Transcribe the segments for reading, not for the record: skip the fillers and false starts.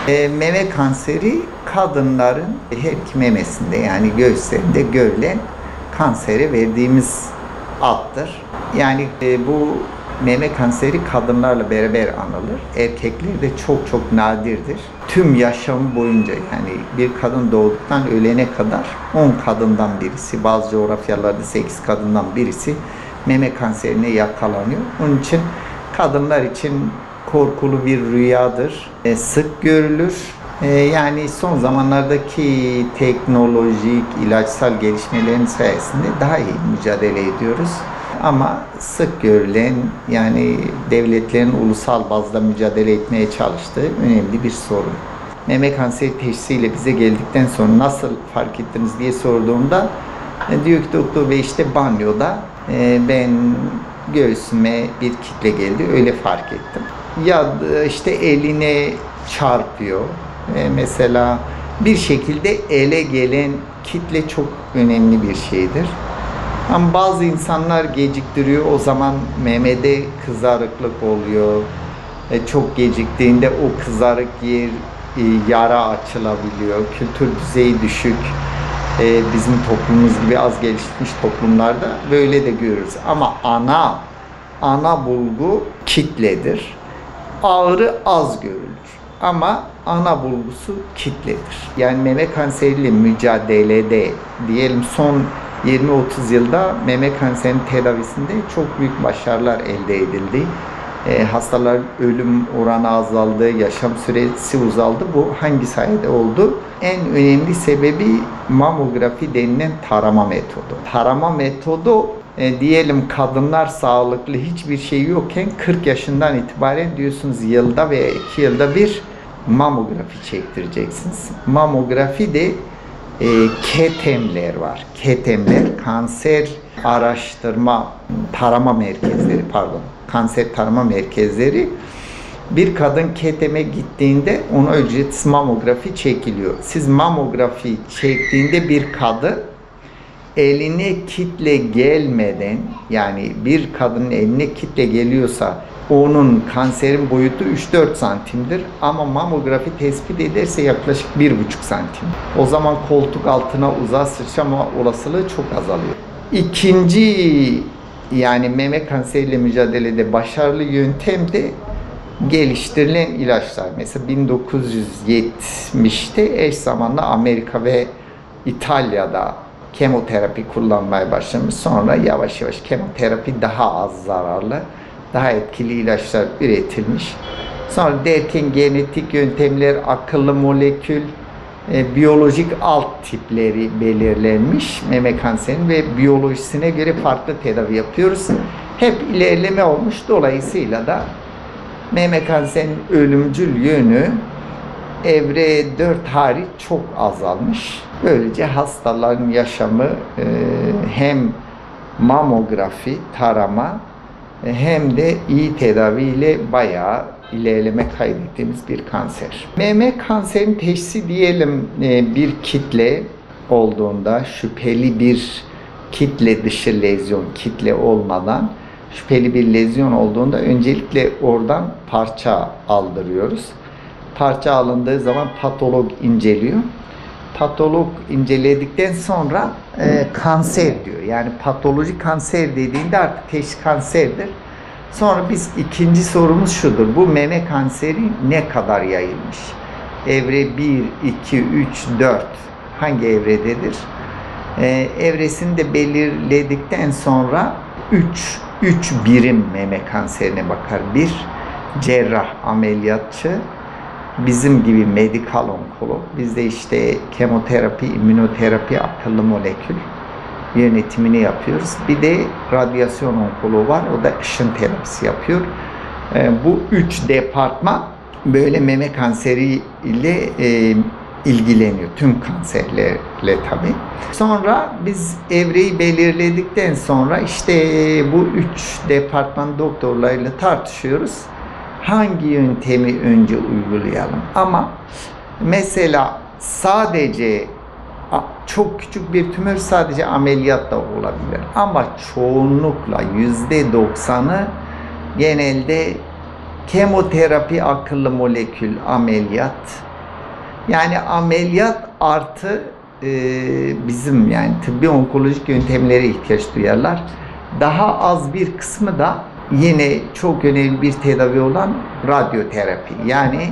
Meme kanseri kadınların her iki memesinde yani göğüslerinde görülen kansere verdiğimiz addır. Yani bu meme kanseri kadınlarla beraber anılır. Erkeklerde çok çok nadirdir. Tüm yaşamı boyunca yani bir kadın doğduktan ölene kadar 10 kadından birisi, bazı coğrafyalarda 8 kadından birisi meme kanserine yakalanıyor. Onun için kadınlar için korkulu bir rüyadır. Sık görülür. Yani son zamanlardaki teknolojik, ilaçsal gelişmelerin sayesinde daha iyi mücadele ediyoruz. Ama sık görülen yani devletlerin ulusal bazda mücadele etmeye çalıştığı önemli bir sorun. Meme kanseri teşhisiyle bize geldikten sonra nasıl fark ettiniz diye sorduğumda diyor ki doktor bey işte banyoda ben göğsüme bir kitle geldi öyle fark ettim. Ya işte eline çarpıyor. Mesela bir şekilde ele gelen kitle çok önemli bir şeydir. Ama bazı insanlar geciktiriyor. O zaman memede kızarıklık oluyor. Çok geciktiğinde o kızarık yer yara açılabiliyor. Kültür düzeyi düşük. Bizim toplumumuz gibi az gelişmiş toplumlarda böyle de görürüz. Ama ana bulgu kitledir. Ağrı az görülür. Ama ana bulgusu kitledir. Yani meme kanseriyle mücadelede diyelim son 20-30 yılda meme kanserinin tedavisinde çok büyük başarılar elde edildi. Hastaların ölüm oranı azaldı, yaşam süresi uzaldı. Bu hangi sayede oldu? En önemli sebebi mamografi denilen tarama metodu. Tarama metodu diyelim kadınlar sağlıklı hiçbir şey yokken 40 yaşından itibaren diyorsunuz yılda veya 2 yılda bir mamografi çektireceksiniz. Mamografi de KETEM'ler var. KETEM'ler kanser araştırma tarama merkezleri kanser tarama merkezleri. Bir kadın KETEM'e gittiğinde ona ücretsiz mamografi çekiliyor. Siz mamografi çektiğinde bir kadın eline kitle gelmeden yani bir kadının eline kitle geliyorsa onun kanserin boyutu 3-4 santimdir ama mamografi tespit ederse yaklaşık 1,5 santim. O zaman koltuk altına uzağa sıçrama olasılığı çok azalıyor. İkinci yani meme kanseriyle mücadelede başarılı yöntem de geliştirilen ilaçlar. Mesela 1970'te eş zamanlı Amerika ve İtalya'da kemoterapi kullanmaya başlamış. Sonra yavaş yavaş kemoterapi daha az zararlı, daha etkili ilaçlar üretilmiş. Sonra derken genetik yöntemler, akıllı molekül, biyolojik alt tipleri belirlenmiş meme kanserinin ve biyolojisine göre farklı tedavi yapıyoruz. Hep ilerleme olmuş. Dolayısıyla da meme kanserinin ölümcül yönü evre 4 hariç çok azalmış. Böylece hastaların yaşamı hem mamografi, tarama hem de iyi tedaviyle bayağı ilerleme kaydettiğimiz bir kanser. Meme kanserinin teşhisi diyelim bir kitle olduğunda şüpheli bir kitle dışı lezyon, kitle olmadan şüpheli bir lezyon olduğunda öncelikle oradan parça aldırıyoruz. Parça alındığı zaman patolog inceliyor. Patolog inceledikten sonra kanser diyor. Yani patolojik kanser dediğinde artık teşhis kanserdir. Sonra biz ikinci sorumuz şudur. Bu meme kanseri ne kadar yayılmış? Evre 1, 2, 3, 4 hangi evrededir? Evresini de belirledikten sonra 3 birim meme kanserine bakar. Bir cerrah ameliyatçı, bizim gibi medikal onkolog, bizde işte kemoterapi, immünoterapi, akıllı molekül yönetimini yapıyoruz. Bir de radyasyon onkoloğu var, o da ışın terapisi yapıyor. Bu 3 departman böyle meme kanseri ile ilgileniyor. Tüm kanserlerle tabii. Sonra biz evreyi belirledikten sonra işte bu 3 departman doktorlarıyla tartışıyoruz. Hangi yöntemi önce uygulayalım? Ama mesela sadece çok küçük bir tümör sadece ameliyat da olabilir. Ama çoğunlukla %90'ı genelde kemoterapi, akıllı molekül ameliyat Yani ameliyat artı bizim yani tıbbi onkolojik yöntemlere ihtiyaç duyarlar. Daha az bir kısmı da yine çok önemli bir tedavi olan radyoterapi. Yani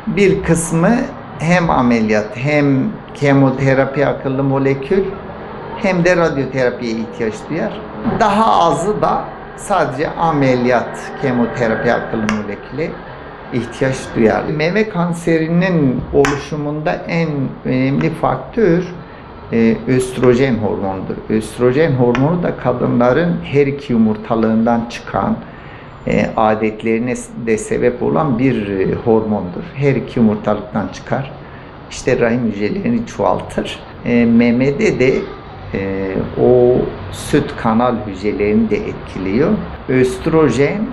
bir kısmı hem ameliyat hem kemoterapi akıllı molekül hem de radyoterapiye ihtiyaç duyar. Daha azı da sadece ameliyat, kemoterapi akıllı moleküle ihtiyaç duyar. Meme kanserinin oluşumunda en önemli faktör östrojen hormonudur. Östrojen hormonu da kadınların her iki yumurtalığından çıkan adetlerine de sebep olan bir hormondur. Her iki yumurtalıktan çıkar. İşte rahim hücrelerini çoğaltır. Memede de o süt kanal hücrelerini de etkiliyor. Östrojenin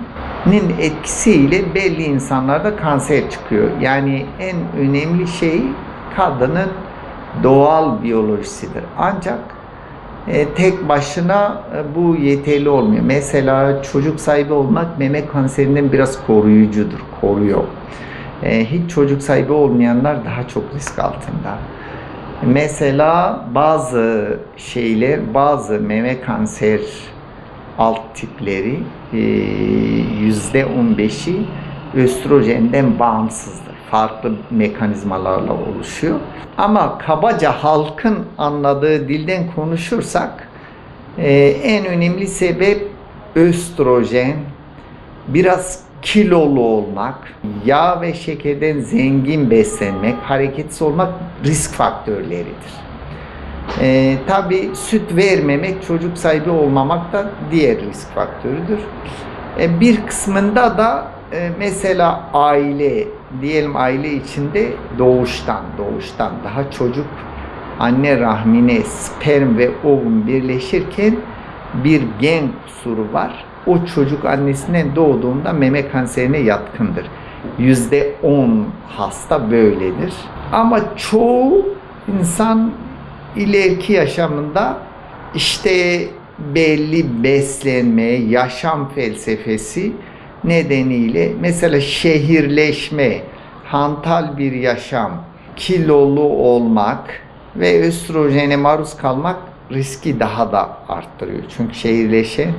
etkisiyle belli insanlarda kanser çıkıyor. Yani en önemli şey kadının doğal biyolojisidir. Ancak tek başına bu yeterli olmuyor. Mesela çocuk sahibi olmak meme kanserinden biraz koruyucudur, koruyor. Hiç çocuk sahibi olmayanlar daha çok risk altında. Mesela bazı meme kanser alt tipleri %15'i östrojenden bağımsızdır. Farklı mekanizmalarla oluşuyor. Ama kabaca halkın anladığı dilden konuşursak en önemli sebep östrojen, biraz kilolu olmak, yağ ve şekerden zengin beslenmek, hareketsiz olmak risk faktörleridir. Tabii süt vermemek, çocuk sahibi olmamak da diğer risk faktörüdür. Bir kısmında da mesela diyelim aile içinde doğuştan daha çocuk anne rahmine sperm ve ovum birleşirken bir gen kusuru var. O çocuk annesinden doğduğunda meme kanserine yatkındır. %10 hasta böyledir. Ama çoğu insan ileriki yaşamında işte belli beslenme, yaşam felsefesi nedeniyle mesela şehirleşme, hantal bir yaşam, kilolu olmak ve östrojene maruz kalmak riski daha da arttırıyor. Çünkü şehirleşen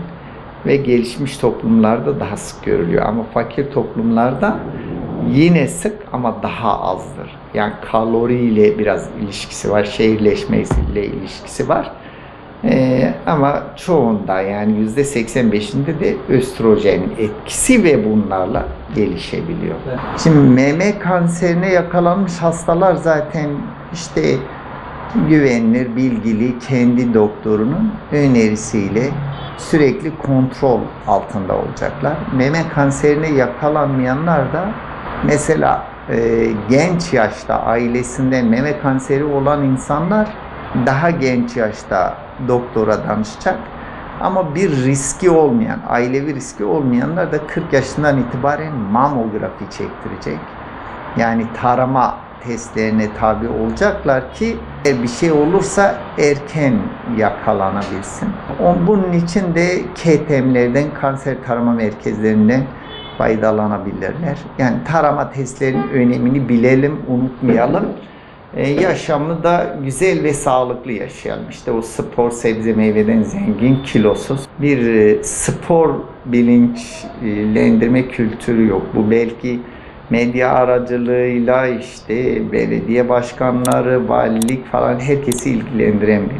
ve gelişmiş toplumlarda daha sık görülüyor. Ama fakir toplumlarda yine sık ama daha azdır. Yani kaloriyle biraz ilişkisi var, şehirleşmesiyle ilişkisi var. Ama çoğunda yani %85'inde de östrojenin etkisi ve bunlarla gelişebiliyor. Şimdi meme kanserine yakalanmış hastalar zaten işte güvenilir, bilgili, kendi doktorunun önerisiyle sürekli kontrol altında olacaklar. Meme kanserine yakalanmayanlar da mesela genç yaşta ailesinden meme kanseri olan insanlar daha genç yaşta doktora danışacak. Ama bir riski olmayan, ailevi riski olmayanlar da 40 yaşından itibaren mamografi çektirecek. Yani tarama testlerine tabi olacaklar ki eğer bir şey olursa erken yakalanabilsin. Bunun için de KTM'lerden, kanser tarama merkezlerinden faydalanabilirler. Yani tarama testlerinin önemini bilelim, unutmayalım. Yaşamı da güzel ve sağlıklı yaşayalım. İşte o spor, sebze, meyveden zengin, kilosuz bir spor bilinçlendirme kültürü yok. Bu belki medya aracılığıyla işte belediye başkanları, valilik falan herkesi ilgilendiren bir konu.